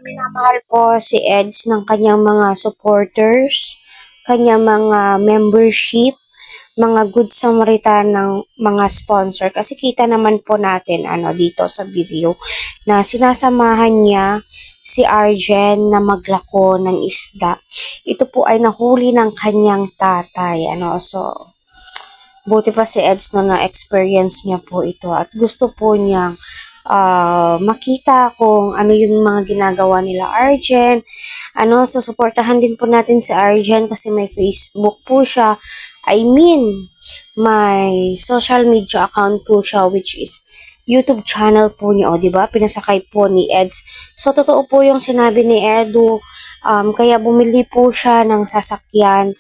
minamahal po si Eds ng kanyang mga supporters, kanyang mga membership, mga good Samaritan ng mga sponsor. Kasi kita naman po natin dito sa video na sinasamahan niya si Arjen na maglako ng isda. Ito po ay nahuli ng kanyang tatay. So, buti pa si Eds na experience niya po ito at gusto po niyang makita kung ano yung mga ginagawa nila Arjen. So suportahan din po natin si Arjen kasi may Facebook po siya. May social media account po siya which is YouTube channel po niya, di ba? Pinasakay po ni Eds. So totoo po yung sinabi ni Edu. Kaya bumili po siya ng sasakyan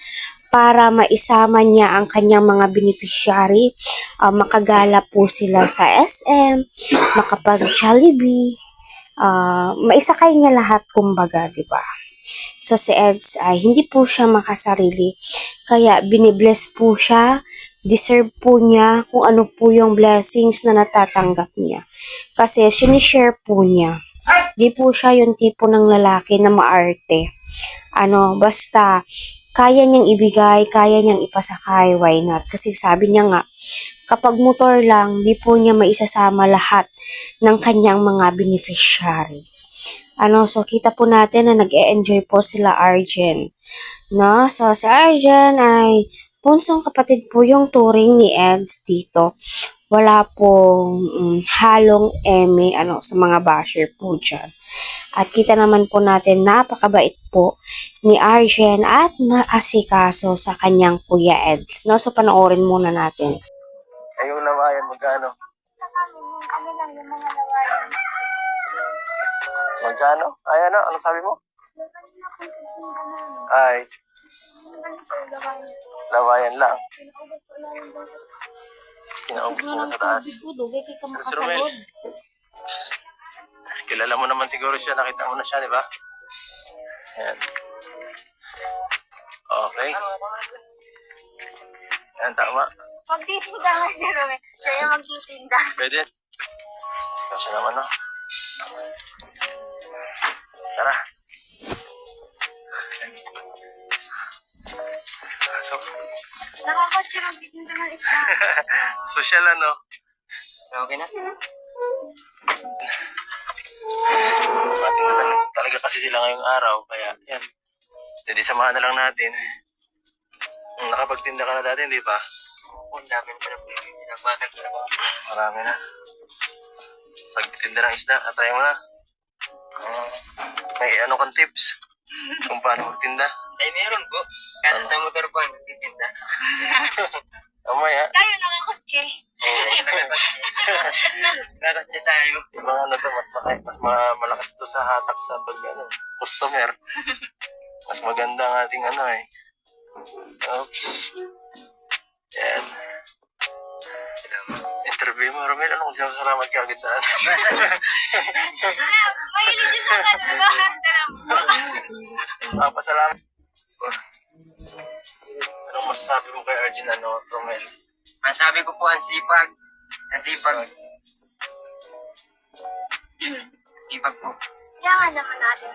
para maisama niya ang kanyang mga beneficiary. Makagala po sila sa SM, makapag-Jollibee, maisakay niya lahat kumbaga, di ba? So si Eds ay hindi po siya makasarili, kaya binibless po siya, deserve po niya kung ano po yung blessings na natatanggap niya. Kasi sinishare po niya. Di po siya yung tipo ng lalaki na maarte. Basta kaya niyang ibigay, kaya niyang ipasakay, why not? Kasi sabi niya nga, kapag motor lang, di po niya maisasama lahat ng kanyang mga beneficiary. So kita po natin na nag-e-enjoy po sila Arjen. No? So si Arjen ay punsong kapatid po yung turing ni Eds dito. Wala pong halong eme sa mga basher po dyan. At kita naman po natin napakabait po ni Arjen at maasikaso sa kanyang Kuya Eds. No? So panoorin muna natin. Yung lawayan, magkano? Ano lang yung mga lawayan. Magkano? Ay, ano sabi mo? Ay, lawayan lang. Pinaubos mo na sa taas. Sir Romel, kilala mo naman siguro siya, nakita mo na siya, di ba? Ayan. Okay. Ayan, tama. Magtitinda nga si Romel. Siya yung magtitinda. Pwede. Kasi naman, no? Tara. So, Nakakotse magtitinda ng isda. social Okay na? Talaga kasi sila ngayong araw, kaya yan. Jadi samahan na lang natin. Nakapagtinda ka na dati, hindi pa? Oo, dami na pala po yung pinagbagan ko na ba? Marami na. Pagtinda ng isda, atry mo na. May kang tips kung paano magtinda? Ay, meron po. Kasi sa motor po, nagtitinda. Mamaya. Tayo nakakotse. Nakakotse tayo. Yung mga mas malakas to sa hatak sa customer. Mas maganda ang ating Oops. Yan. Interview mo, Romel. Anong salamat ka agad saan? Mahilig din sa kanila. Pasalamat. Anong masasabi mo kay Arjen, Romel? Masabi ko po ang sipag. Ang sipag. Sipag po. Kailangan naman natin